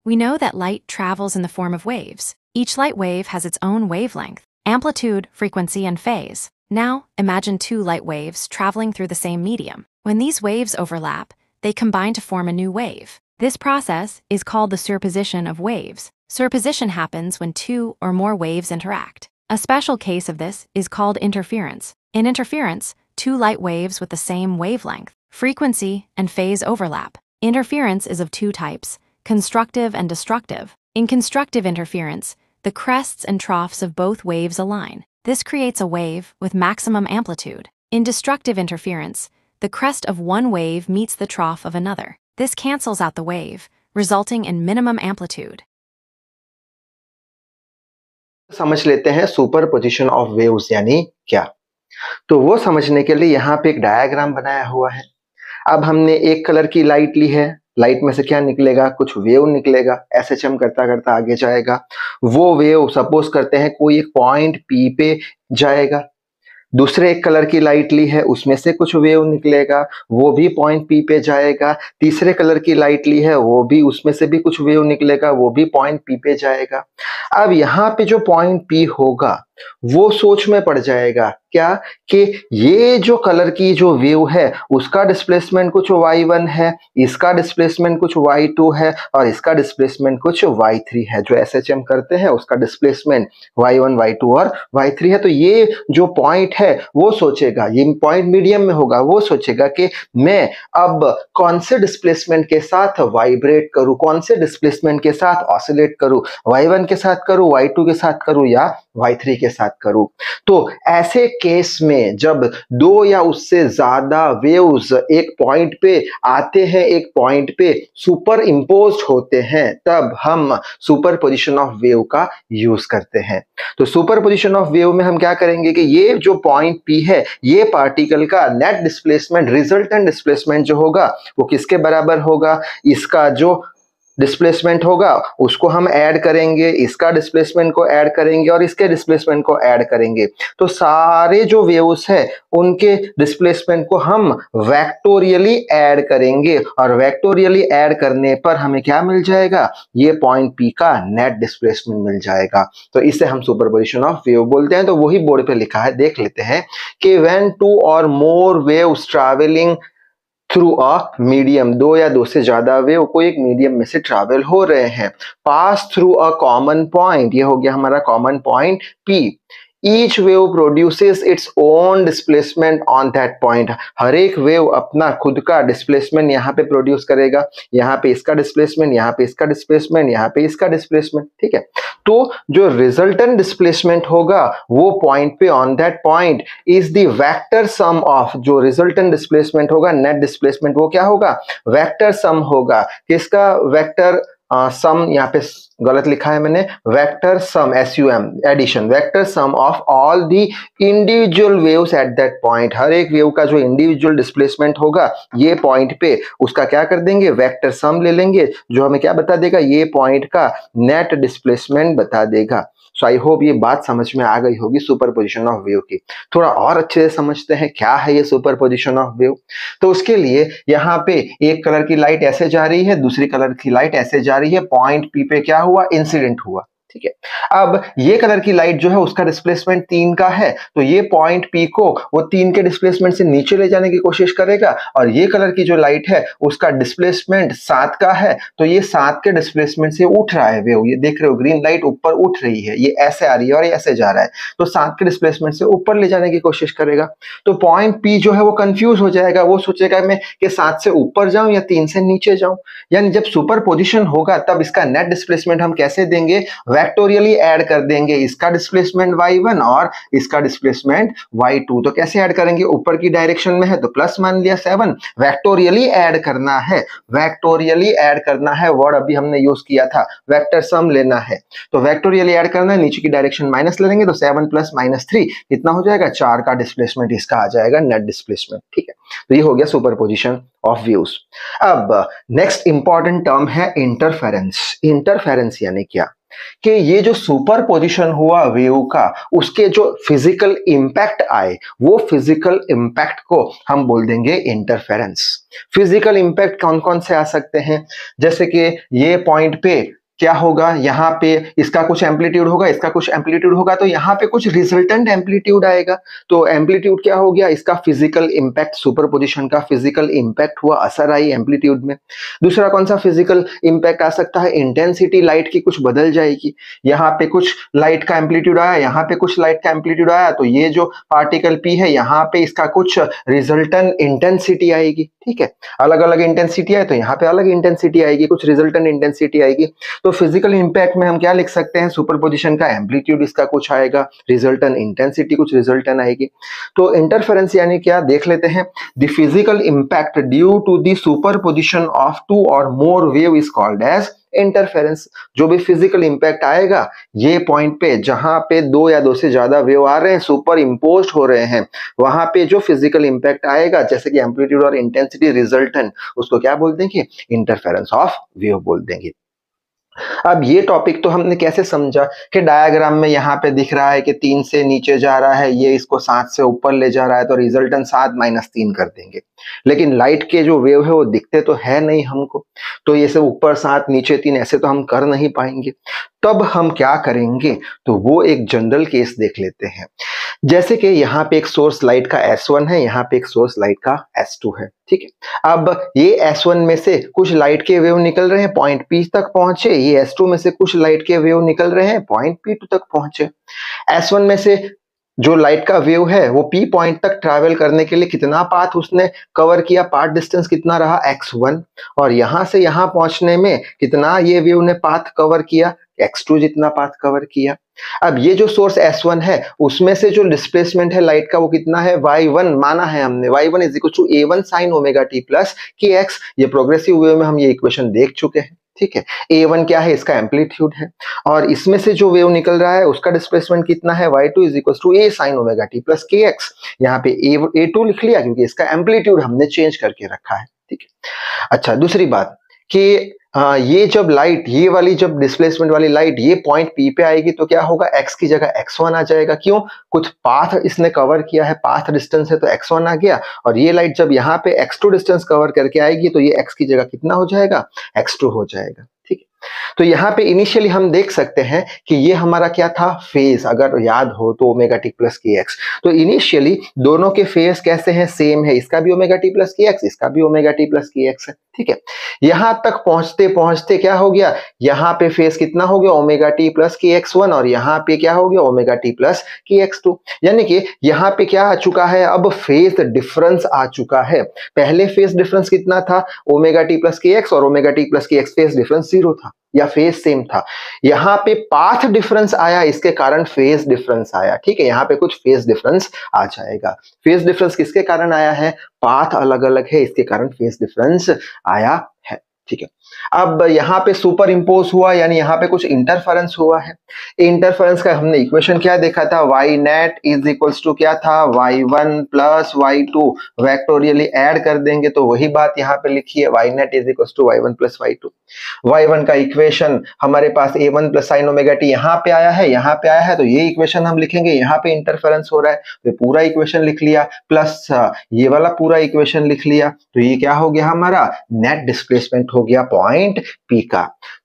We know that light travels in the form of waves. Each light wave has its own wavelength, amplitude, frequency, and phase. Now, imagine two light waves traveling through the same medium. When these waves overlap, they combine to form a new wave. This process is called the superposition of waves. Superposition happens when two or more waves interact. A special case of this is called interference. In interference, two light waves with the same wavelength, frequency, and phase overlap. Interference is of two types: constructive and destructive. In constructive interference, the crests and troughs of both waves align. This creates a wave with maximum amplitude. In destructive interference, the crest of one wave meets the trough of another. This cancels out the wave, resulting in minimum amplitude. समझ लेते हैं superposition of waves यानी क्या। तो वो समझने के लिए यहाँ पे एक डायग्राम बनाया हुआ है। अब हमने एक कलर की लाइट ली है, लाइट में से क्या निकलेगा, कुछ वेव निकलेगा, एसएचएम करता करता आगे जाएगा। वो वेव सपोज करते हैं कोई एक पॉइंट पी पे जाएगा। दूसरे एक कलर की लाइट ली है, उसमें से कुछ वेव निकलेगा, वो भी पॉइंट पी पे जाएगा। तीसरे कलर की लाइट ली है, वो भी उसमें से भी कुछ वेव निकलेगा, वो भी पॉइंट पी पे जाएगा। अब यहाँ पे जो पॉइंट पी होगा वो सोच में पड़ जाएगा क्या कि ये जो कलर की जो वेव है उसका डिस्प्लेसमेंट कुछ y1 है, इसका डिस्प्लेसमेंट कुछ y2 है और इसका डिस्प्लेसमेंट कुछ y3 है। जो एसएचएम करते हैं उसका डिस्प्लेसमेंट y1, y2 और y3 है। तो ये जो पॉइंट है वो सोचेगा, ये पॉइंट मीडियम में होगा, वो सोचेगा कि मैं अब कौन से डिस्प्लेसमेंट के साथ वाइब्रेट करूं, कौन से डिस्प्लेसमेंट के साथ ऑसिलेट करूं, y1 के साथ करूं, y2 के साथ करूं या y3 के साथ करूं। तो ऐसे केस में जब दो या उससे ज्यादा वेव्स एक पॉइंट पे आते हैं, एक पॉइंट पे सुपर इम्पोज्ड होते हैं, तब हम सुपरपोजिशन ऑफ वेव का यूज करते हैं। तो सुपरपोजिशन ऑफ वेव में हम क्या करेंगे कि ये जो पॉइंट P है, ये पार्टिकल का नेट डिस्प्लेसमेंट, रिजल्टेंट डिस्प्लेसमेंट जो होगा वो किसके बराबर होगा, इसका जो डिस्प्लेसमेंट होगा उसको हम ऐड करेंगे, इसका डिस्प्लेसमेंट को ऐड करेंगे और इसके डिस्प्लेसमेंट को ऐड करेंगे। तो सारे जो वेव्स है उनके डिस्प्लेसमेंट को हम वेक्टोरियली ऐड करेंगे और वेक्टोरियली ऐड करने पर हमें क्या मिल जाएगा, ये पॉइंट P का नेट डिस्प्लेसमेंट मिल जाएगा। तो इसे हम सुपरपोजिशन ऑफ वेव बोलते हैं। तो वही बोर्ड पे लिखा है, देख लेते हैं कि when two or more waves travelling through a medium, दो या दो से ज्यादा वेव कोई एक मीडियम में से ट्रैवल हो रहे हैं, pass through a common point, ये हो गया हमारा common point P। Each wave produces its own displacement on that point. हर एक वेव अपना खुद का डिस्प्लेसमेंट यहाँ पे प्रोड्यूस करेगा, यहाँ पे इसका डिस्प्लेसमेंट, यहाँ पे इसका डिस्प्लेसमेंट, यहाँ पे इसका डिस्प्लेसमेंट, ठीक है। तो जो रिजल्टेंट डिस्प्लेसमेंट होगा वो पॉइंट पे on that point is the vector sum of, जो रिजल्टेंट डिस्प्लेसमेंट होगा, नेट डिस्प्लेसमेंट, वो क्या होगा, वेक्टर सम होगा। किसका वेक्टर सम, यहाँ पे गलत लिखा है मैंने, vector sum, SUM, addition, vector sum of all the individual waves at that point. हर एक वेव का जो इंडिविजुअल डिस्प्लेसमेंट होगा ये पॉइंट पे, उसका क्या कर देंगे, वेक्टर सम ले लेंगे, जो हमें क्या बता देगा, ये पॉइंट का नेट डिस्प्लेसमेंट बता देगा। सो आई होप ये बात समझ में आ गई होगी सुपरपोजिशन ऑफ वेव की। थोड़ा और अच्छे से समझते हैं क्या है ये सुपरपोजिशन ऑफ वेव। तो उसके लिए यहाँ पे एक कलर की लाइट ऐसे जा रही है, दूसरी कलर की लाइट ऐसे जा रही है, पॉइंट P पे क्या हुआ, इंसिडेंट हुआ, ठीक है। अब ये कलर की लाइट जो है उसका डिस्प्लेसमेंट 3 का है, तो ये पॉइंट P को वो 3 के डिस्प्लेसमेंट से नीचे ले जाने की कोशिश करेगा, और ये कलर की जो लाइट है उसका डिस्प्लेसमेंट 7 का है, तो ये 7 के डिस्प्लेसमेंट से उठ रहा है वेव। ये देख रहे हो ग्रीन लाइट ऊपर उठ रही है, ये ऐसे आ रही है और ये ऐसे जा रहा है, तो 7 के डिस्प्लेसमेंट से ऊपर ले जाने की कोशिश करेगा। तो पॉइंट P जो है वो कंफ्यूज हो जाएगा, वो सोचेगा मैं कि 7 से ऊपर जाऊं या 3 से नीचे जाऊं। यानी जब सुपरपोजिशन होगा तब इसका नेट डिस्प्लेसमेंट हम कैसे देंगे, वेक्टोरियली ऐड कर देंगे, इसका डिस्प्लेसमेंट y1 और इसका डिस्प्लेसमेंट y2। तो कैसे ऐड करेंगे, ऊपर की डायरेक्शन में है तो प्लस मान लिया 7, वेक्टोरियली ऐड करना है, वेक्टोरियली ऐड करना है, वर्ड अभी हमने यूज किया था, वेक्टर सम लेना है। तो वेक्टोरियली ऐड करना है, नीचे की डायरेक्शन माइनस ले लेंगे, तो 7 + -3 कितना हो जाएगा, 4 का डिस्प्लेसमेंट इसका आ जाएगा, नेट डिस्प्लेसमेंट, ठीक है। तो ये हो गया सुपरपोजिशन ऑफ व्यूज। अब नेक्स्ट इंपॉर्टेंट टर्म है इंटरफेरेंस। इंटरफेरेंस यानी क्या, कि ये जो सुपर पोजिशन हुआ वेव का, उसके जो फिजिकल इंपैक्ट आए, वो फिजिकल इंपैक्ट को हम बोल देंगे इंटरफेरेंस। फिजिकल इंपैक्ट कौन कौन से आ सकते हैं, जैसे कि ये पॉइंट पे क्या होगा, यहाँ पे इसका कुछ एम्पलीट्यूड होगा, इसका कुछ एम्पलीट्यूड होगा, तो यहाँ पे कुछ रिजल्टेंट एम्पलीट्यूड आएगा। तो एम्पलीट्यूड क्या हो गया, इसका फिजिकल इंपैक्ट, सुपरपोजिशन का फिजिकल इंपैक्ट हुआ, असर आई एम्पलीट्यूड में। दूसरा कौन सा फिजिकल इंपैक्ट आ सकता है, इंटेंसिटी लाइट की कुछ बदल जाएगी। यहाँ पे कुछ लाइट का एम्पलीट्यूड आया, यहाँ पे कुछ लाइट का एम्पलीट्यूड आया, तो ये जो पार्टिकल पी है, यहाँ पे इसका कुछ रिजल्टेंट इंटेंसिटी आएगी। ठीक है, अलग अलग इंटेंसिटी है तो यहाँ पे अलग इंटेंसिटी आएगी, कुछ रिजल्टेंट इंटेंसिटी आएगी। तो फिजिकल इंपैक्ट में हम क्या लिख सकते हैं, सुपरपोजिशन का एम्पलीट्यूड इसका कुछ आएगा, रिजल्टेंट इंटेंसिटी कुछ रिजल्टेंट आएगी। तो इंटरफेरेंस यानी क्या, देख लेते हैं। The physical impact due to the superposition of two or more wave is called as interference. जो भी फिजिकल इंपैक्ट आएगा ये पॉइंट पे, जहां पे दो या दो से ज्यादा वेव आ रहे हैं, सुपर इम्पोज्ड हो रहे हैं, वहां पे जो फिजिकल इंपैक्ट आएगा, जैसे कि एम्पलीट्यूड और इंटेंसिटी रिजल्टेंट, उसको क्या बोल देंगे, इंटरफेरेंस ऑफ वेव बोल देंगे। अब ये टॉपिक तो हमने कैसे समझा कि डायग्राम में यहाँ पे दिख रहा है कि 3 से नीचे जा रहा है, ये इसको 7 से ऊपर ले जा रहा है, तो रिजल्टेंट 7 - 3 कर देंगे। लेकिन लाइट के जो वेव है वो दिखते तो है नहीं हमको, तो ये सब ऊपर 7 नीचे 3 ऐसे तो हम कर नहीं पाएंगे। तब हम क्या करेंगे, तो वो एक जनरल केस देख लेते हैं। जैसे कि यहाँ पे एक सोर्स लाइट का S1 है, यहाँ पे एक सोर्स लाइट का S2 है। ठीक है, अब ये S1 में से कुछ लाइट के वेव निकल रहे हैं, पॉइंट P तक पहुंचे, ये S2 में से कुछ लाइट के वेव निकल रहे हैं, पॉइंट P2 तक पहुंचे। S1 में से जो लाइट का वेव है वो P पॉइंट तक ट्रैवल करने के लिए कितना पाथ उसने कवर किया, पाथ डिस्टेंस कितना रहा, x1, और यहां से यहां पहुंचने में कितना ये वेव ने पाथ कवर किया, x2 जितना पाथ कवर किया। अब ये जो सोर्स S1 है उसमें से जो डिस्प्लेसमेंट है लाइट का वो कितना है, y1 माना है हमने, y1 is equal to a1 sin omega t plus kx। ये प्रोग्रेसिव वेव में हम ये इक्वेशन देख चुके हैं। ठीक है, a1 क्या है, इसका एम्पलीट्यूड है, और इसमें से जो वेव निकल रहा है उसका डिस्प्लेसमेंट कितना है, y2 is equal to a sin omega t plus kx। यहाँ पे a2 लिख लिया क्योंकि इसका एम्पलीट्यूड हमने चेंज करके रखा है। ठीक है, अच्छा दूसरी बात कि ये जब लाइट, ये वाली जब डिस्प्लेसमेंट वाली लाइट ये पॉइंट P पे आएगी तो क्या होगा, x की जगह x1 आ जाएगा। क्यों, कुछ पाथ इसने कवर किया है, पाथ डिस्टेंस है तो x1 आ गया, और ये लाइट जब यहाँ पे x2 डिस्टेंस कवर करके आएगी तो ये x की जगह कितना हो जाएगा, x2 हो जाएगा। ठीक है, तो यहाँ पे इनिशियली हम देख सकते हैं कि ये हमारा क्या था, फेज, अगर याद हो तो omega t plus k x. तो इनिशियली दोनों के फेज कैसे हैं, सेम है, इसका भी omega t plus k x, इसका भी omega t plus k x है। ठीक है, यहां तक पहुंचते पहुंचते क्या हो गया, यहाँ पे फेज कितना हो गया, omega t plus k x one, और यहाँ पे क्या हो गया, omega t plus k x to. यानी कि यहाँ पे क्या आ चुका है, अब फेज डिफरेंस आ चुका है। पहले फेज डिफरेंस कितना था, omega t plus k x और omega t plus k x phase difference 0 था या फेज सेम था। यहाँ पे पाथ डिफरेंस आया, इसके कारण फेज डिफरेंस आया। ठीक है, यहाँ पे कुछ फेज डिफरेंस आ जाएगा। फेज डिफरेंस किसके कारण आया है, पाथ अलग अलग है, इसके कारण फेज डिफरेंस आया है। ठीक है, अब यहाँ पे सुपर इंपोज हुआ, यानी यहाँ पे कुछ इंटरफेरेंस हुआ है। इंटरफेरेंस का हमने इक्वेशन क्या देखा था, y net is equals to क्या था, y1 plus y2, vectorially add कर देंगे तो वही बात यहाँ पे लिखी है, y net is equals to y1 plus y2। y1 का इक्वेशन हमारे पास a1 plus sine omega T यहाँ पे आया है, यहाँ पे आया है, तो ये इक्वेशन हम लिखेंगे, यहाँ पे इंटरफेरेंस हो रहा है तो पूरा इक्वेशन लिख लिया, प्लस ये वाला पूरा इक्वेशन लिख लिया, तो ये क्या हो गया, हमारा नेट डिस्प्लेसमेंट हो गया पॉइंट P का।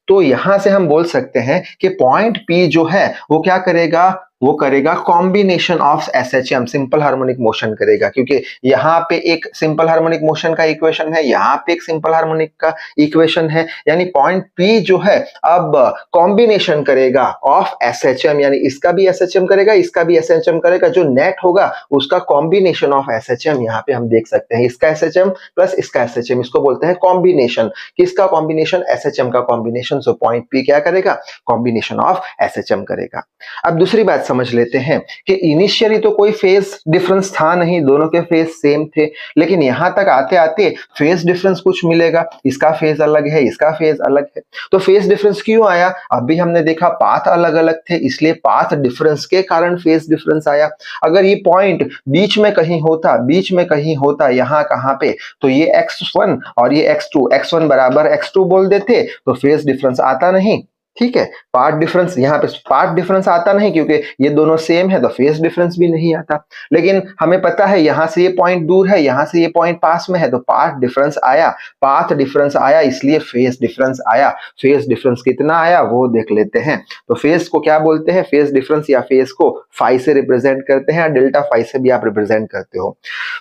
तो यहां से हम बोल सकते हैं कि पॉइंट P जो है वो क्या करेगा, वो करेगा combination of SHM, simple harmonic motion करेगा, क्योंकि यहाँ पे एक सिंपल हार्मोनिक मोशन का इक्वेशन है, यहाँ पे एक सिंपल हार्मोनिक का इक्वेशन है, यानी पॉइंट P जो है अब कॉम्बिनेशन करेगा ऑफ SHM, यानी इसका भी SHM करेगा, इसका भी SHM करेगा, जो नेट होगा उसका कॉम्बिनेशन ऑफ SHM यहाँ पे हम देख सकते हैं, इसका SHM प्लस इसका SHM, इसको बोलते हैं कॉम्बिनेशन। किसका कॉम्बिनेशन, SHM का कॉम्बिनेशन। सो पॉइंट P क्या करेगा, कॉम्बिनेशन ऑफ SHM करेगा। अब दूसरी बात समझ लेते हैं कि इनिशियली तो कोई फेज डिफरेंस था नहीं, दोनों के फेज सेम थे, लेकिन यहां तक आते आते फेज डिफरेंस कुछ मिलेगा, इसका फेज अलग है, इसका फेज अलग है। तो फेज डिफरेंस क्यों आया, अभी हमने देखा पाथ अलग अलग थे, इसलिए पाथ डिफरेंस के कारण फेज डिफरेंस आया। अगर ये पॉइंट बीच में कहीं होता यहाँ कहां पे, तो ये x1 और ये x2 बराबर x2 बोल देते तो फेज डिफरेंस आता नहीं, ठीक है। पार्ट डिफरेंस यहाँ पे पार्ट डिफरेंस आता नहीं क्योंकि ये दोनों सेम है तो फेज डिफरेंस भी नहीं आता, लेकिन हमें पता है यहाँ से ये पॉइंट दूर है, यहाँ से ये पॉइंट पास में है, तो पाथ डिफरेंस आया, पाथ डिफरेंस आया, इसलिए फेज डिफरेंस आया। फेज डिफरेंस कितना आया वो देख लेते हैं। तो फेज को क्या बोलते हैं, फेज डिफरेंस या फेज को फाई से रिप्रेजेंट करते हैं, डेल्टा फाई से भी आप रिप्रेजेंट करते हो।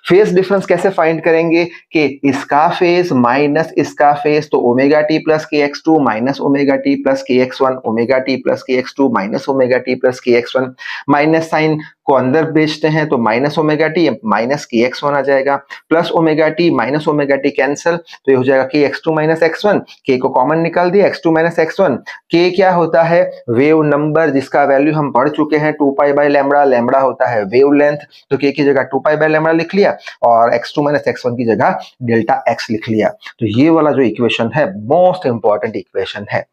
फेज डिफरेंस कैसे फाइंड करेंगे कि इसका फेज माइनस इसका फेज, तो omega t plus k x two minus omega t plus k x one, omega t plus k x two minus omega t plus k x one, minus sine को अंदर भेजते हैं तो minus omega t minus k x one आ जाएगा, plus omega t minus omega t cancel, तो ये हो जाएगा k x two minus x one, k को कॉमन निकाल दिया, X two minus x one. के क्या होता है, वेव नंबर जिसका वैल्यू हम पढ़ चुके हैं 2 पाई बाय लैम्बडा, लैम्बडा होता है वेव लेंथ, तो के की जगह 2 पाई बाय लैम्बडा लिख लिया और X two minus x one की जगह डेल्टा एक्स लिख लिया। तो ये वाला जो इक्वेशन है मोस्ट इंपॉर्टेंट इक्वेशन है।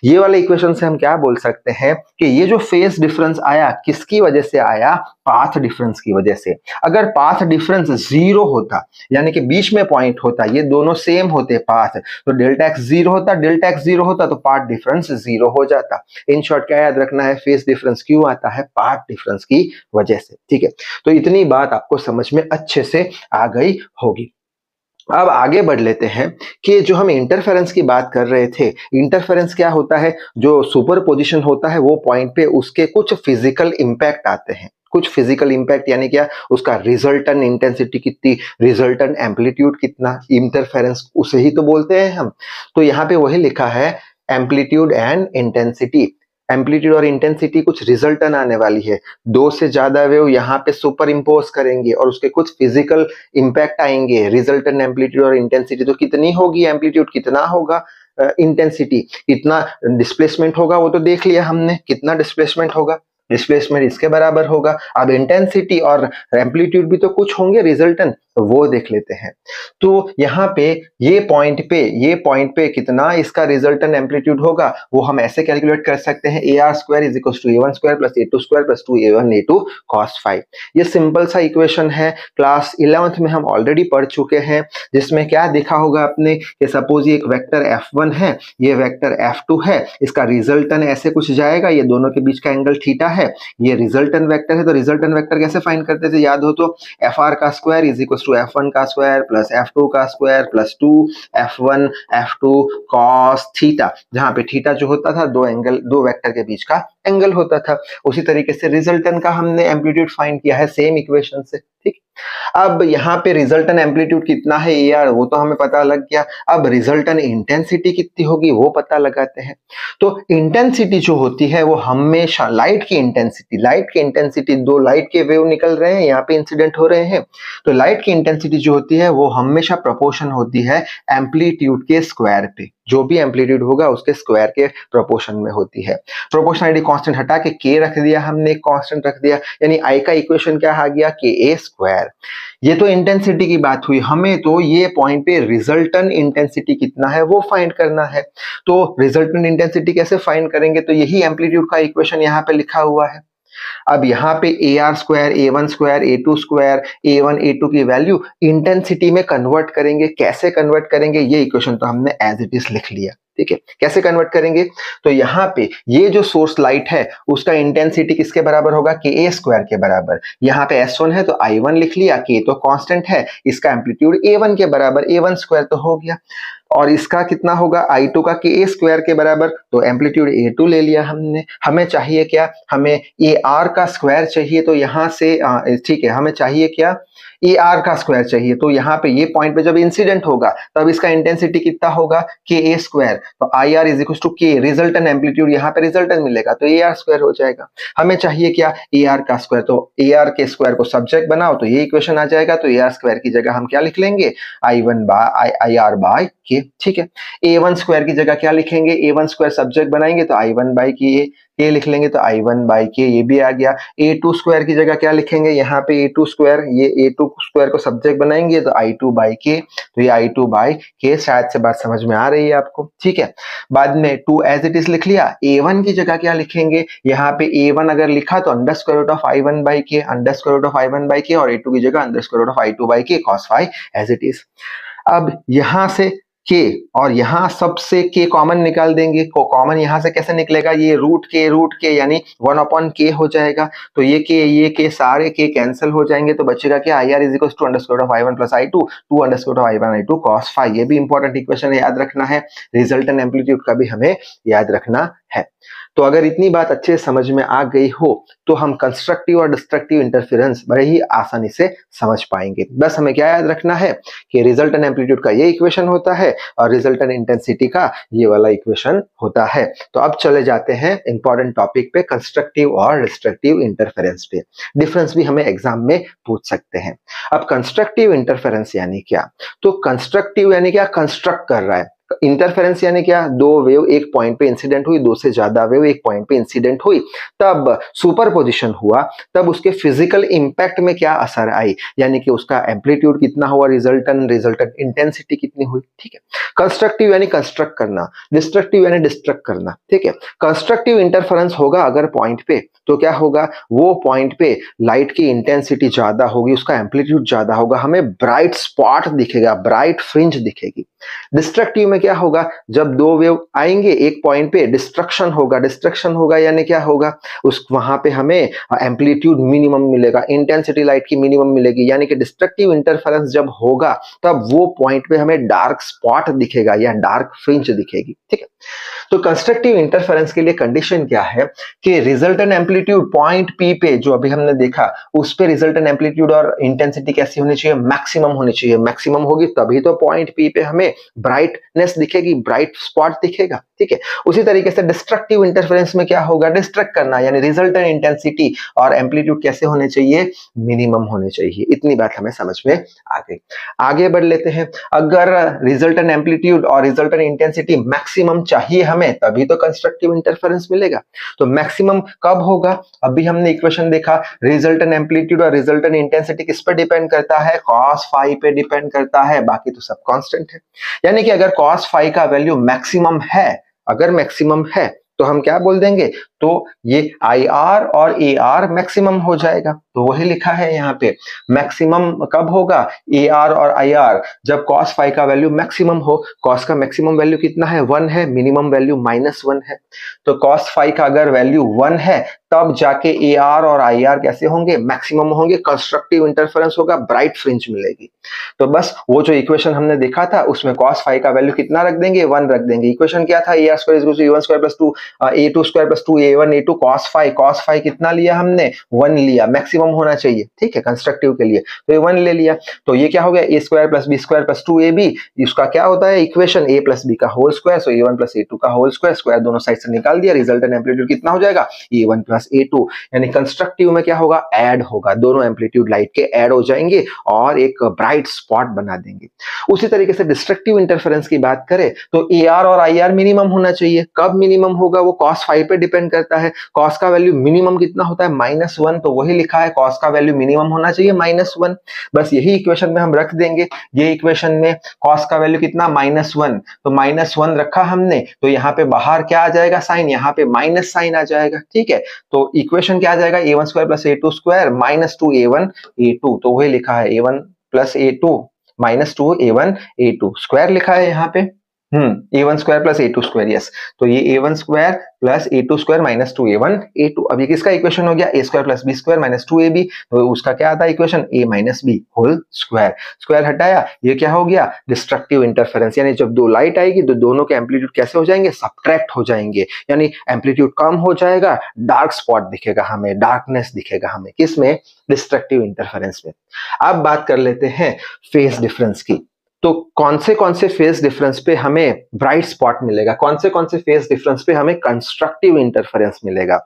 ये वाले इक्वेशन से हम क्या बोल सकते हैं कि ये जो फेज डिफरेंस आया किसकी वजह से आया, पाथ डिफरेंस की वजह से। अगर पाथ डिफरेंस जीरो होता यानी कि बीच में पॉइंट होता, ये दोनों सेम होते पाथ, तो डेल्टा एक्स जीरो होता, डेल्टा एक्स जीरो होता तो पाथ डिफरेंस जीरो हो जाता। इन शॉर्ट क्या याद रखना है, फेज डिफरेंस क्यों आता है, पाथ डिफरेंस की वजह से। ठीक है, तो इतनी बात आपको समझ में अच्छे से आ गई होगी। अब आगे बढ़ लेते हैं कि जो हम इंटरफेरेंस की बात कर रहे थे, इंटरफेरेंस क्या होता है, जो सुपरपोजिशन होता है वो पॉइंट पे उसके कुछ फिजिकल इंपैक्ट आते हैं। कुछ फिजिकल इंपैक्ट यानी क्या, उसका रिजल्टेंट इंटेंसिटी कितनी, रिजल्टेंट एम्पलीट्यूड कितना, इंटरफेरेंस उसे ही तो बोलते हैं हम। तो यहाँ पे वही लिखा है एम्पलीट्यूड एंड इंटेंसिटी। एम्पलीट्यूड और इंटेंसिटी कुछ रिजल्टन आने वाली है, दो से ज्यादा वेव यहाँ पे सुपर इम्पोज करेंगे और उसके कुछ फिजिकल इंपैक्ट आएंगे, रिजल्टन एम्पलीट्यूड और इंटेंसिटी। तो कितनी होगी एम्पलीट्यूड, कितना होगा इंटेंसिटी, कितना डिस्प्लेसमेंट होगा वो तो देख लिया हमने, कितना डिस्प्लेसमेंट होगा, डिस्प्लेसमेंट इसके बराबर होगा। अब इंटेंसिटी और एम्पलीट्यूड भी तो कुछ होंगे रिजल्टन, तो वो देख लेते हैं। तो यहाँ पे ये पॉइंट पे कितना इसका रिजल्टेंट एम्पलीट्यूड होगा वो हम ऐसे कैलकुलेट कर सकते हैं, A R square is equal to A one square plus A two square plus 2a1 a2 cos five. ये सिंपल सा इक्वेशन है, क्लास 11th में हम ऑलरेडी पढ़ चुके हैं, जिसमें क्या देखा होगा आपने कि सपोज ये एक वेक्टर f1 है, ये वेक्टर f2 है, इसका रिजल्टेंट ऐसे कुछ जाएगा, ये दोनों के बीच का एंगल थीटा है, ये रिजल्टेंट वेक्टर है। तो रिजल्टेंट वेक्टर कैसे फाइंड करते थे, याद हो तो fr का square is equal to f1 का स्क्वायर प्लस f2 का square plus 2f1 f2 cos theta, जहां पे थीटा जो होता था दो वेक्टर के बीच का एंगल होता था। उसी तरीके से रिजल्टेंट का हमने एम्पलीट्यूड फाइंड किया है सेम इक्वेशन से। ठीक, अब यहाँ पे रिजल्टेंट एम्पलीट्यूड कितना है यार वो तो हमें पता लग गया, अब रिजल्टेंट इंटेंसिटी कितनी होगी वो पता लगाते हैं। तो इंटेंसिटी जो होती है वो हमेशा लाइट की इंटेंसिटी दो लाइट के वेव निकल रहे हैं, यहाँ पे इंसिडेंट हो रहे हैं, तो लाइट की इंटेंसिटी जो होती है वो हमेशा प्रोपोर्शन होती है एम्पलीट्यूड के स्क्वायर पे, जो भी एम्पलीट्यूड होगा उसके स्क्वायर के प्रोपोर्शन में होती है। प्रोपोर्शनलिटी कांस्टेंट हटा के के रख दिया हमने, कांस्टेंट रख दिया, यानी आई का इक्वेशन क्या आ गया, के ए स्क्वायर। ये तो इंटेंसिटी की बात हुई, हमें तो ये पॉइंट पे रिजल्टेंट इंटेंसिटी कितना है वो फाइंड करना है। तो रिजल्टेंट इंटेंसिटी कैसे फाइंड करेंगे, तो यही एम्पलीट्यूड का इक्वेशन यहाँ पे लिखा हुआ है। अब यहाँ पे A R square, A one square, A two square, A one A two की वैल्यू इंटेंसिटी में कन्वर्ट करेंगे। कैसे कन्वर्ट करेंगे, ये इक्वेशन तो हमने एज इट इज लिख लिया। ठीक है, कैसे कन्वर्ट करेंगे, तो यहाँ पे ये जो सोर्स लाइट है उसका इंटेंसिटी किसके बराबर होगा, के ए स्क्वायर के बराबर। यहाँ पे S1 है तो I1 लिख लिया, के तो कांस्टेंट है, इसका एम्पलीट्यूड A1 के बराबर, A1 स्क्वायर तो हो गया, और इसका कितना होगा I2 का के ए स्क्वायर के बराबर, तो एम्पलीट्यूड A2 ले लिया हमने। हमें चाहिए क्या, हमें AR का स्क्वायर चाहिए, तो यहाँ से ठीक है, हमें चाहिए क्या, AR का स्क्वायर चाहिए, तो यहाँ पे ये पॉइंट पे जब इंसिडेंट होगा तब इसका इंटेंसिटी कितना होगा, के ए स्क्वायर, तो I R is equal to के रिजल्टेंट एम्पलीट्यूड, यहाँ पे रिजल्टेंट मिलेगा तो AR स्क्वायर हो जाएगा। हमें चाहिए क्या, AR का स्क्वायर, तो AR के स्क्वायर को सब्जेक्ट बनाओ तो ये इक्वेशन आ जाएगा, तो AR स्क्वायर की जगह हम क्या लिख लेंगे, I1 बाय IR बाय के। ठीक है, A1 स्क्वायर की जगह क्या लिखेंगे, A1 स्क्वायर सब्जेक्ट बनाएंगे तो I1 बाय के लिख लेंगे, तो I1 बाय के ये भी आ गया। A2 स्क्वायर की जगह क्या लिखेंगे, यहाँ पे A2 स्क्वायर, ये A2 स्क्वायर को सब्जेक्ट बनाएंगे तो I2 बाय के, तो ये I2 बाय के। शायद से बात समझ में आ रही है आपको। ठीक है, बाद में 2 एज इट इज लिख लिया। A1 की जगह क्या लिखेंगे, यहाँ पे A1 अगर लिखा तो under square root of I1 by k, under square root of I1 by k, और A2 की जगह under square root of I2 by k cos phi as it is. अब यहां से के, और यहाँ सबसे के कॉमन निकाल देंगे। कॉमन यहाँ से कैसे निकलेगा, ये रूट के यानी 1/k हो जाएगा। तो ये के सारे के कैंसिल हो जाएंगे, तो बचेगा क्या, I R is equal to underscore of I1 plus I2 2 underscore of I1 I2 cos phi। ये भी इंपॉर्टेंट इक्वेशन याद रखना है। रिजल्टेंट एम्पलीट्यूड का भी हमें याद रखना है। तो अगर इतनी बात अच्छे समझ में आ गई हो तो हम कंस्ट्रक्टिव और डिस्ट्रक्टिव इंटरफेरेंस बड़े ही आसानी से समझ पाएंगे। बस हमें क्या याद रखना है कि रिजल्टेंट एम्पलीट्यूड का ये इक्वेशन होता है और रिजल्टेंट इंटेंसिटी का ये वाला इक्वेशन होता है। तो अब चले जाते हैं इंपॉर्टेंट टॉपिक पे, कंस्ट्रक्टिव और डिस्ट्रक्टिव इंटरफेरेंस पे। डिफरेंस भी हमें एग्जाम में पूछ सकते हैं। अब कंस्ट्रक्टिव इंटरफेरेंस यानी क्या, तो कंस्ट्रक्टिव यानी क्या, कंस्ट्रक्ट कर रहा है। इंटरफेरेंस यानी क्या, दो वेव एक पॉइंट पे इंसिडेंट हुई, दो से ज्यादा वेव एक पॉइंट पे इंसिडेंट हुई, तब सुपरपोजिशन हुआ, तब उसके फिजिकल इंपैक्ट में क्या असर आई, यानी कि उसका एम्पलीट्यूड कितना हुआ, रिजल्टेंट इंटेंसिटी कितनी हुई। ठीक है, कंस्ट्रक्टिव यानी कंस्ट्रक्ट करना, डिस्ट्रक्टिव यानी डिस्ट्रक्ट करना। ठीक है, कंस्ट्रक्टिव इंटरफेरेंस होगा अगर पॉइंट पे, तो क्या होगा, वो पॉइंट पे लाइट की इंटेंसिटी ज्यादा होगी, उसका एम्पलीट्यूड ज्यादा होगा, हमें ब्राइट स्पॉट दिखेगा, ब्राइट फ्रिंज दिखेगी। डिस्ट्रक्टिव में क्या होगा, जब दो वेव आएंगे एक पॉइंट पे, डिस्ट्रक्शन होगा यानी क्या होगा, उस वहां पे हमें एम्पलीट्यूड मिनिमम मिलेगा, इंटेंसिटी लाइट की मिनिमम मिलेगी, यानी कि डिस्ट्रक्टिव इंटरफेरेंस जब होगा तब वो पॉइंट पे हमें डार्क स्पॉट दिखेगा या डार्क फ्रिंज दिखेगी। ठीक है, तो कंस्ट्रक्टिव इंटरफेरेंस के लिए कंडीशन क्या है कि रिजल्टेंट एम्पलीट्यूड पॉइंट पी पे जो अभी हमने देखा, उस पे रिजल्टेंट एम्पलीट्यूड और इंटेंसिटी कैसी होनी चाहिए, मैक्सिमम होनी चाहिए। मैक्सिमम होगी तभी तो पॉइंट पी पे हमें ब्राइटनेस दिखेगी, ब्राइट स्पॉट दिखेगा। ठीक है, उसी तरीके से डिस्ट्रक्टिव इंटरफेरेंस में क्या होगा, डिस्ट्रक्ट करना, यानी रिजल्टेंट इंटेंसिटी और एम्पलीट्यूड कैसे होने चाहिए, मिनिमम होने चाहिए। इतनी बात हमें समझ में आ गई। आगे बढ़ लेते हैं, अगर रिजल्टेंट एम्पलीट्यूड और रिजल्टेंट इंटेंसिटी मैक्सिमम चाहिए हमें, तभी तो कंस्ट्रक्टिव इंटरफेरेंस मिलेगा। तो मैक्सिमम कब होगा, अभी हमने इक्वेशन देखा, रिजल्टेंट एम्पलीट्यूड और रिजल्टेंट इंटेंसिटी किस पे डिपेंड करता है, cos phi पे डिपेंड करता है, बाकी तो सब कांस्टेंट है। यानी कि अगर cos phi का वैल्यू मैक्सिमम है, अगर मैक्सिमम है तो हम क्या बोल देंगे, तो ये IR और AR मैक्सिमम हो जाएगा। तो वही लिखा है यहाँ पे, मैक्सिमम कब होगा, AR और IR जब cos phi का वैल्यू मैक्सिमम हो। cos का मैक्सिमम वैल्यू कितना है, 1 है, मिनिमम वैल्यू -1 है। तो cos phi का अगर वैल्यू 1 है तब जाके AR और IR कैसे होंगे, मैक्सिमम होंगे, कंस्ट्रक्टिव इंटरफेरेंस होगा, ब्राइट फ्रिंज मिलेगी। तो बस वो जो इक्वेशन हमने देखा था उसमें cos phi का वैल्यू कितना रख देंगे, 1 रख देंगे। इक्वेशन क्या था, AR square is equal to A1 square plus 2 A2 square plus 2 A1 A2 cos phi कितना लिया हमने, 1 लिया, मैक्सिमम होना चाहिए। ठीक है, कंस्ट्रक्टिव के लिए तो ये 1 ले लिया। तो ये क्या हो गया, A square plus B square plus 2AB, इसका क्या होता है इक्वेशन, A प्लस B का होल स्क्वायर, सो A1 प्लस A2 का होल स्क्वायर, स्क्वायर दोनों साइड से निकाल दिया, रिजल्टेंट एम्पलीट्यूड कितना हो जाएगा, A1 प्लस A2। यानी कंस्ट्रक्टिव में क्या होगा, ऐड होगा, दोनों एम्पलीट्यूड लाइट के ऐड हो जाएंगे और एक ब्राइट स्पॉट बना देंगे। उसी तरीके से डिस्ट्रक्टिव इंटरफेरेंस की बात करें तो AR और IR मिनिमम होना चाहिए। कब मिनिमम होगा, वो cos phi पे डिपेंड करता है। cos का वैल्यू मिनिमम कितना होता है, -1, तो वही लिखा है, cos का वैल्यू मिनिमम होना चाहिए -1। बस यही इक्वेशन में हम रख देंगे, ये इक्वेशन में cos का वैल्यू कितना, -1, तो -1 रखा हमने, तो यहाँ पे बाहर क्या आ जाएगा साइन, यहाँ पे माइनस साइन आ जाएगा। ठीक है, तो इक्वेशन क्या आ जाएगा, A1 square plus A2 square minus 2A1 A2, तो वही लिखा है A1 plus A2 minus 2A1 A2 square लिखा है यहाँ पे, A1 square plus A2 square, yes. तो ये A1 square plus A2 square minus 2A1 A2। अब ये किसका इक्वेशन हो गया, A square plus B square minus 2AB, तो उसका क्या आता है equation, A minus B whole square. Square हटाया, ये क्या हो गया, डिस्ट्रक्टिव इंटरफेरेंस, यानी जब दो लाइट आएगी तो दोनों के एम्पलीट्यूड कैसे हो जाएंगे, सब्ट्रैक्ट हो जाएंगे, यानी एम्पलीट्यूड कम हो जाएगा, डार्क स्पॉट दिखेगा हमें, डार्कनेस दिखेगा हमें, किसमें, डिस्ट्रक्टिव इंटरफेरेंस में। अब बात कर लेते हैं फेज डिफरेंस की। तो कौन से फेज डिफरेंस पे हमें ब्राइट स्पॉट मिलेगा, कौन से फेज डिफरेंस पे हमें कंस्ट्रक्टिव इंटरफेरेंस मिलेगा।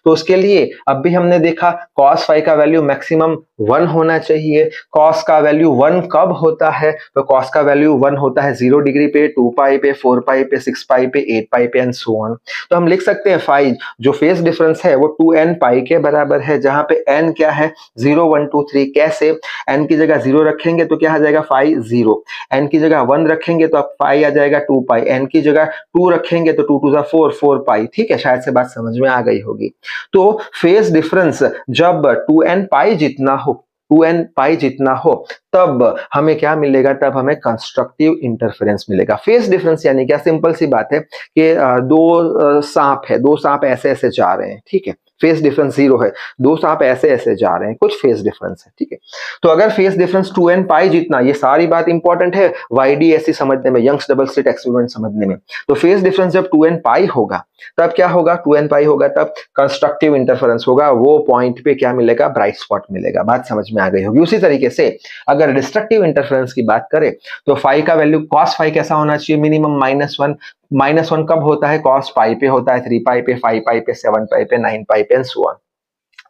तो उसके लिए अब भी हमने देखा cos phi का वैल्यू मैक्सिमम 1 होना चाहिए। cos का वैल्यू 1 कब होता है, तो cos का वैल्यू 1 होता है 0 डिग्री पे, 2 पाई पे, 4 पाई पे, 6 पाई पे, 8 पाई पे एंड सो ऑन। तो हम लिख सकते हैं phi जो फेज डिफरेंस है वो 2n पाई के बराबर है, जहां पे n क्या है, 0 1 2 3। कैसे, n की जगह 0 रखेंगे तो क्या आ जाएगा, phi 0, n की जगह 1 रखेंगे तो अब phi आ जाएगा 2 पाई, n की जगह 2 रखेंगे तो 2 2 4 4 पाई। ठीक है, शायद से बात समझ में आ गई होगी। तो फेज डिफरेंस जब 2n पाई जितना हो 2n पाई जितना हो तब हमें क्या मिलेगा, तब हमें कंस्ट्रक्टिव इंटरफेरेंस मिलेगा। फेज डिफरेंस यानी क्या, सिंपल सी बात है कि दो सांप है, दो सांप ऐसे ऐसे जा रहे हैं, ठीक है, फेज डिफरेंस 0 है, दो सांप ऐसे ऐसे जा रहे हैं, कुछ फेज डिफरेंस है, ठीक है। तो अगर फेज डिफरेंस 2n पाई जितना, ये सारी बात इंपॉर्टेंट है YDSC समझने में, यंग्स डबल स्लिट एक्सपेरिमेंट समझने में। तो फेज डिफरेंस जब 2n पाई होगा तब क्या होगा, 2n पाई होगा तब कंस्ट्रक्टिव इंटरफेरेंस होगा, वो पॉइंट पे क्या मिलेगा, ब्राइट स्पॉट मिलेगा। बात समझ में आ गई होगी। उसी तरीके से अगर डिस्ट्रक्टिव इंटरफेरेंस की बात करें तो फाई का वैल्यू cos फाई कैसा होना चाहिए, मिनिमम -1। -1 कब होता है, cos पाई पे होता है, 3 पाई पे, 5 पाई पे, 7 पाई पे, 9 पाई पे एंड सो ऑन।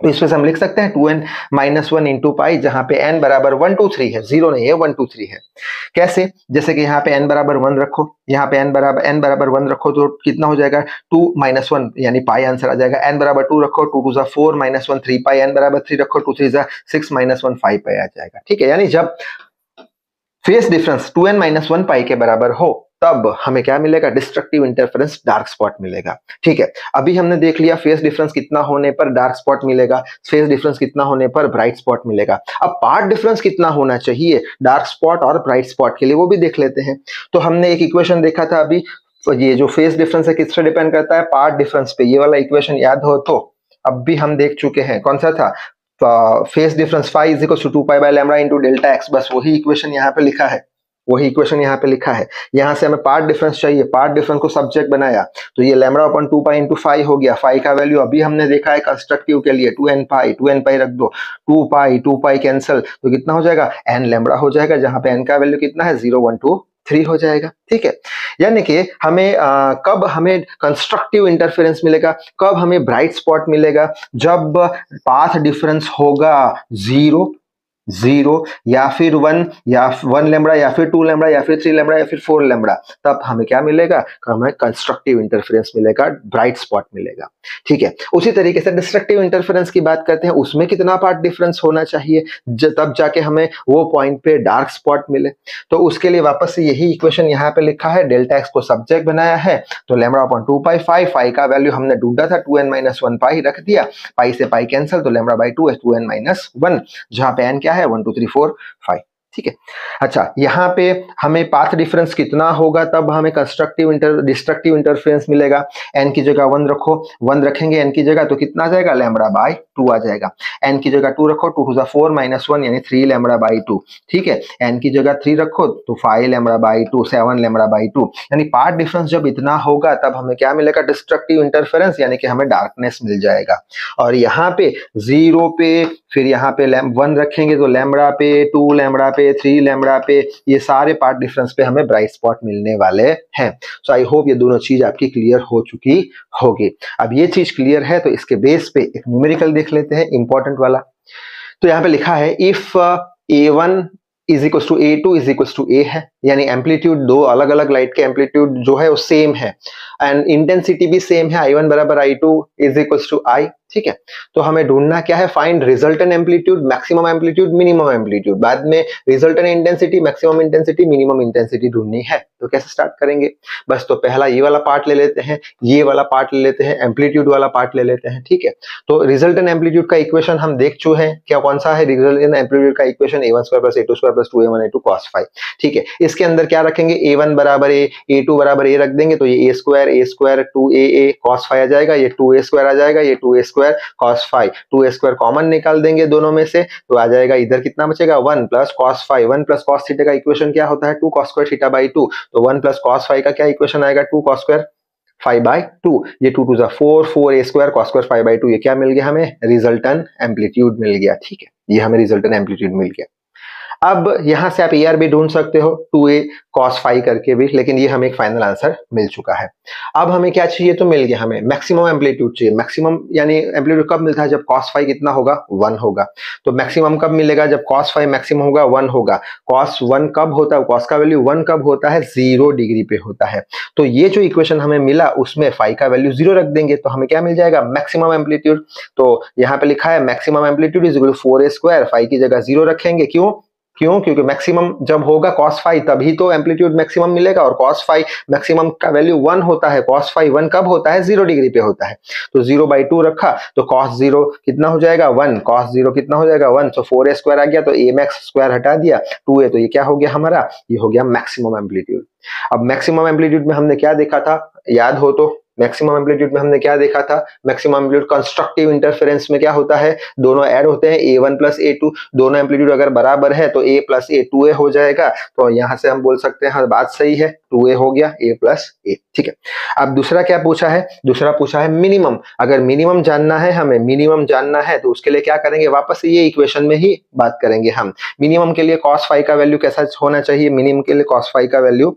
तो इसमें से हम लिख सकते हैं 2n - 1 इंटू पाई, जहां पे n बराबर 1 2 3 है, 0 नहीं है, 1 2 3 है। कैसे, जैसे कि यहाँ पे n बराबर 1 रखो, यहाँ पे n बराबर 1 रखो तो कितना हो जाएगा, 2 - 1 यानी पाई आंसर आ जाएगा। n बराबर 2 रखो, 2 2 4 -1 3 पाई, n बराबर 3 रखो, 2 3 6 -1 5 पाई आ जाएगा, ठीक है। यानी जब फेज डिफरेंस 2n - 1 पाई के बराबर हो तब हमें क्या मिलेगा, डिस्ट्रक्टिव इंटरफेरेंस, डार्क स्पॉट मिलेगा, ठीक है। अभी हमने देख लिया फेज डिफरेंस कितना होने पर डार्क स्पॉट मिलेगा, फेज डिफरेंस कितना होने पर ब्राइट स्पॉट मिलेगा। अब पार्ट डिफरेंस कितना होना चाहिए डार्क स्पॉट और ब्राइट स्पॉट के लिए, वो भी देख लेते हैं। तो हमने एक इक्वेशन देखा था अभी, ये जो फेज डिफरेंस है किस पे डिपेंड करता है, पार्ट डिफरेंस पे। ये वाला इक्वेशन याद हो तो अब भी हम देख चुके हैं, कौन सा था, phase difference phi is equal to 2 pi by lambda into delta X, बस वही इक्वेशन यहाँ पे लिखा है, वही इक्वेशन यहाँ पे लिखा है। यहाँ से हमें पार्ट डिफरेंस चाहिए, पार्ट डिफरेंस को सब्जेक्ट बनाया तो ये lambda upon 2 pi into phi हो गया। फाई का वैल्यू अभी हमने देखा है कंस्ट्रक्टिव के लिए 2n पाई रख दो, 2 पाई कैंसिल तो कितना हो जाएगा, n लैम्डा हो जाएगा, जहां पे n का वैल्यू कितना है, 0 1 2 3 हो जाएगा, ठीक है। यानी कि हमें कब हमें कंस्ट्रक्टिव इंटरफेरेंस मिलेगा, कब हमें ब्राइट स्पॉट मिलेगा, जब पाथ डिफरेंस होगा 0 या फिर 1 या 1 लैम्डा या फिर 2 लैम्डा या फिर 3 लैम्डा या फिर 4 लैम्डा, तब हमें क्या मिलेगा, हमें कंस्ट्रक्टिव इंटरफेरेंस मिलेगा, ब्राइट स्पॉट मिलेगा, ठीक है। उसी तरीके से डिस्ट्रक्टिव इंटरफेरेंस की बात करते हैं, उसमें कितना पार्ट डिफरेंस होना चाहिए तब जाके हमें वो पॉइंट पे डार्क स्पॉट मिले। तो उसके लिए वापस से यही इक्वेशन यहाँ पे लिखा है, डेल्टा एक्स को सब्जेक्ट बनाया है तो लैम्डा अपॉन 2 पाई, फाई का वैल्यू हमने ढूंढा था 2n - 1 पाई रख दिया, पाई से पाई कैंसिल तो लैम्डा बाई 2 है 2n - 1, जहां पे n क्या है 1 2 3 4 5, ठीक है। अच्छा, यहाँ पे हमें पाथ डिफरेंस कितना होगा तब हमें डिस्ट्रक्टिव इंटरफेरेंस मिलेगा। n की जगह 1 रखो, 1 रखेंगे n की जगह तो कितना आ जाएगा, लैम्डा बाई 2 आ जाएगा। n की जगह 2 रखो, 2 2 4 -1 यानी 3 लैम्डा बाई 2, ठीक है। n की जगह 3 रखो तो 5 लैम्डा बाई 2, 7 लैम्डा बाई 2, यानी पार्ट डिफरेंस जब इतना होगा तब हमें क्या मिलेगा, डिस्ट्रक्टिव इंटरफेरेंस, यानी कि हमें डार्कनेस मिल जाएगा। और यहाँ पे 0 पे फिर यहाँ पे 1 रखेंगे तो लैम्डा पे, 2 लैम्डा पे, 3 लैम्डा पे, ये सारे पार्ट डिफरेंस पे हमें ब्राइट स्पॉट मिलने वाले हैं। सो आई होप ये दोनों चीज आपकी क्लियर हो चुकी होगी। अब ये चीज क्लियर है तो इसके बेस पे एक न्यूमेरिकल देख लेते हैं, इंपॉर्टेंट वाला। तो यहाँ पे लिखा है if A1 is equal to A2 is equal to A है, यानी एम्पलीट्यूड, दो अलग अलग लाइट के एम्पलीट्यूड जो है वो सेम है एंड इंटेंसिटी भी सेम है, I1 बराबर I2 is equal to I, ठीक है। तो हमें ढूंढना क्या है, find resultant amplitude, maximum amplitude, minimum amplitude, बाद में resultant intensity, maximum intensity, minimum intensity ढूंढनी है। तो कैसे स्टार्ट करेंगे, बस तो पहला ये वाला पार्ट ले लेते हैं, ये वाला पार्ट ले लेते हैं, एम्पलीट्यूड वाला पार्ट ले लेते हैं, ठीक है। तो रिजल्टेंट एम्पलीट्यूड का इक्वेशन हम देख चुके हैं, क्या कौन सा है, रिजल्टेंट एम्पलीट्यूड का equation A1² + A2² + 2A1 A2 cos phi, ठीक है। इसके अंदर क्या रखेंगे, A1 बराबर A, A2 बराबर A रख देंगे तो ये A² 2AA cos phi आ जाएगा, ये 2A² आ जाएगा, ये 2A² cos phi, 2A² common निकाल देंगे दोनों में से तो आ जाएगा, इधर कितना बचेगा 1 + cos phi, 1 + cos थीटा का इक्वेशन क्या होता है 2 cos² थीटा बाई 2, तो 1 + cos phi का क्या इक्वेशन आएगा 2 cos² phi बाई 2, ये 2 2 4 4A² cos² phi बाई 2, ये क्या मिल गया हमें, रिजल्टेंट एम्पलीट्यूड मिल गया, ठीक है। ये हमें रिजल्टेंट एम्पलीट्यूड मिल गया। अब यहां से आप AR भी ढूंढ सकते हो 2A cos phi करके भी, लेकिन ये हमें एक फाइनल आंसर मिल चुका है। अब हमें क्या चाहिए, तो मिल गया हमें मैक्सिमम एम्पलीट्यूड चाहिए। मैक्सिमम यानी एम्पलीट्यूड कब मिलता है, जब cos phi कितना होगा 1 होगा। तो मैक्सिमम कब मिलेगा, जब cos phi मैक्सिमम होगा 1 होगा। cos 1 कब होता है, cos का वैल्यू 1 कब होता है, 0 डिग्री पे होता है। तो ये जो इक्वेशन हमें मिला उसमें phi का वैल्यू 0 रख देंगे तो हमें क्या मिल जाएगा, मैक्सिमम एम्पलीट्यूड। तो यहाँ पे लिखा है maximum amplitude is equal to 4A², phi की जगह 0 रखेंगे, क्यों, क्यों? क्योंकि मैक्सिमम जब होगा cos फाई तभी तो एम्पलीट्यूड मैक्सिमम मिलेगा, और cos फाई मैक्सिमम का वैल्यू 1 होता है। cos फाई 1 कब होता है? 0 डिग्री पे होता है। तो 0/2 रखा तो cos 0 कितना हो जाएगा? 1। cos 0 कितना हो जाएगा? 1। तो 4a स्क्वायर आ गया, तो a max स्क्वायर हटा दिया 2a, तो ये क्या हो गया हमारा? ये हो गया मैक्सिमम एम्पलीट्यूड। अब मैक्सिमम एम्पलीट्यूड में हमने क्या देखा था? याद हो तो मैक्सिमम एम्पलीट्यूड में हमने क्या देखा था? मैक्सिमम एम्पलीट्यूड कंस्ट्रक्टिव इंटरफेरेंस में क्या होता है? दोनों ऐड होते हैं, a1 प्लस a2। दोनों एम्पलीट्यूड अगर बराबर है तो a प्लस a 2a हो जाएगा। तो यहां से हम बोल सकते हैं हाँ बात सही है, 2a हो गया, a प्लस a। ठीक है। अब दूसरा क्या पूछा है? दूसरा पूछा है मिनिमम। अगर मिनिमम जानना है, हमें मिनिमम जानना है तो उसके लिए क्या करेंगे? वापस ये इक्वेशन में ही बात करेंगे हम। मिनिमम के लिए cos फाई का वैल्यू कैसा होना चाहिए? मिनिमम के लिए cos फाई का वैल्यू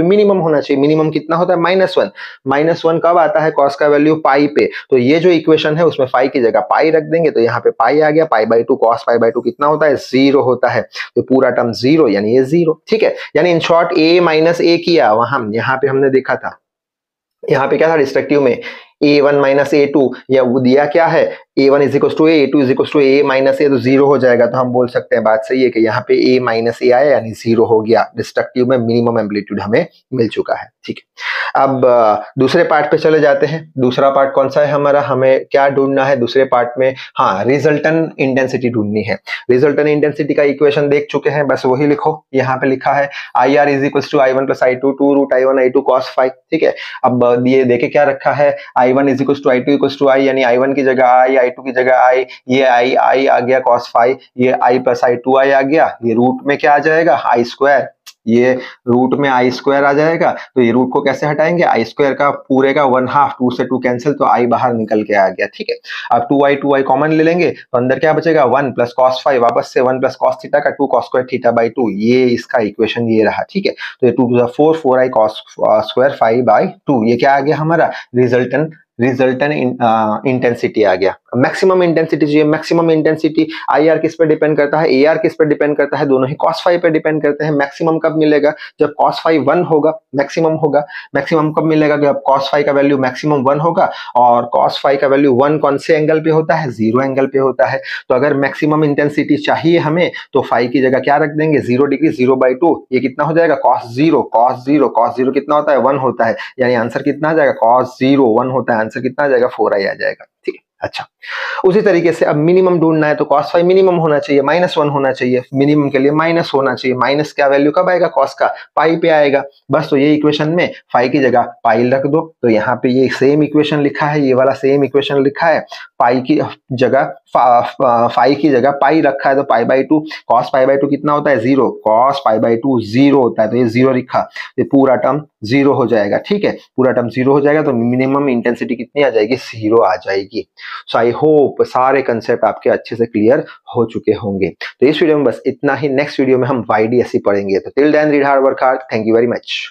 मिनिमम होना चाहिए। मिनिमम कितना होता है? -1। -1 कब आता है cos का वैल्यू? पाई पे। तो ये जो इक्वेशन है उसमें फाई की जगह पाई रख देंगे, तो यहाँ पे पाई आ गया। पाई/2 cos पाई/2 कितना होता है? 0 होता है। तो पूरा टर्म 0, यानी ये 0। ठीक है, यानी in short a minus a किया वहां, यहाँ पे हमने देखा था, यहाँ पे क्या था रिस्ट्रिक्टिव में? a1 माइनस a2, या वो दिया क्या है? a1 is equal to a, a2 is equal to a minus a, तो 0 हो जाएगा। तो हम बोल सकते हैं बात सही है कि यहाँ पे a माइनस a आया, यानी 0 हो गया। डिस्ट्रक्टिव में मिनिमम एम्पलीट्यूड हमें मिल चुका है। ठीक है, अब दूसरे पार्ट पे चले जाते हैं। दूसरा पार्ट कौन सा है हमारा? हमें क्या ढूंढना है दूसरे पार्ट में? हाँ, रिजल्टेंट इंटेंसिटी ढूंढनी है। रिजल्टेंट इंटेंसिटी का इक्वेशन देख चुके हैं, बस वही लिखो। यहाँ पे लिखा है IR is equal to I1 plus I2 2√I1 I2 cos phi. ठीक है, अब ये देखे क्या रखा है? I1 is equal to I2 equal to I, यानी I1 की जगह I, I2 की जगह I, ये I आ गया cos फाई, ये I प्लस I2I आ गया। ये रूट में क्या आ जाएगा? I square. ये रूट में I स्क्वायर आ जाएगा, तो ये रूट को कैसे हटाएंगे? I स्क्वायर का पूरे का 1/2, 2 से 2 कैंसिल, तो I बाहर निकल के आ गया। ठीक है, अब 2I कॉमन ले लेंगे तो अंदर क्या बचेगा? 1 प्लस cos फाई, वापस से 1 प्लस cos थीटा का 2 cos स्क्वायर थीटा/2, ये इसका इक्वेशन ये रहा। ठीक है, तो ये 2 to 4 4I cos square phi by 2, ये क्या आ गया हमारा? रिजल्टेंट इंटेंसिटी आ गया। मैक्सिमम इंटेंसिटी चाहिए। मैक्सिमम इंटेंसिटी IR किस पर डिपेंड करता है? AR किस पर डिपेंड करता है? दोनों ही cos फाई पर डिपेंड करते हैं। मैक्सिमम कब मिलेगा? जब cos फाई 1 होगा, मैक्सिमम होगा। मैक्सिमम कब मिलेगा? जब cos फाई का वैल्यू मैक्सिमम 1 होगा, और cos फाई का वैल्यू 1 कौन से एंगल पे होता है? 0 एंगल पे होता है। तो अगर मैक्सिमम इंटेंसिटी चाहिए हमें, तो फाई की जगह क्या रख देंगे? 0 डिग्री, 0/2, ये कितना हो जाएगा? cos 0 कितना होता है? 1 होता है, यानी आंसर कितना आ जाएगा? cos 0 1 होता है, आंसर कितना आ जाएगा? 4I आ जाएगा। ठीक है, अच्छा, उसी तरीके से अब मिनिमम ढूंढना है तो cos फाई मिनिमम होना चाहिए, -1 होना चाहिए। मिनिमम के लिए माइनस होना चाहिए। माइनस क्या वैल्यू कब आएगा? cos का पाई पे आएगा। बस, तो ये इक्वेशन में फाई की जगह पाई रख दो। तो यहाँ पे ये सेम इक्वेशन लिखा है, ये वाला सेम इक्वेशन लिखा है। पाई की जगह फाई की जगह पाई रखा है, तो पाई/2 cos पाई/2 कितना होता है? 0। cos पाई/2 0 होता है, तो ये 0 लिखा, ये पूरा टर्म 0 हो जाएगा। ठीक है, पूरा टर्म 0 हो जाएगा, तो मिनिमम इंटेंसिटी कितनी आ जाएगी? 0 आ जाएगी। सो आई होप सारे कंसेप्ट आपके अच्छे से क्लियर हो चुके होंगे। तो इस वीडियो में बस इतना ही। नेक्स्ट वीडियो में हम YDSE पढ़ेंगे। तो till then read hard, work hard. Thank you very much.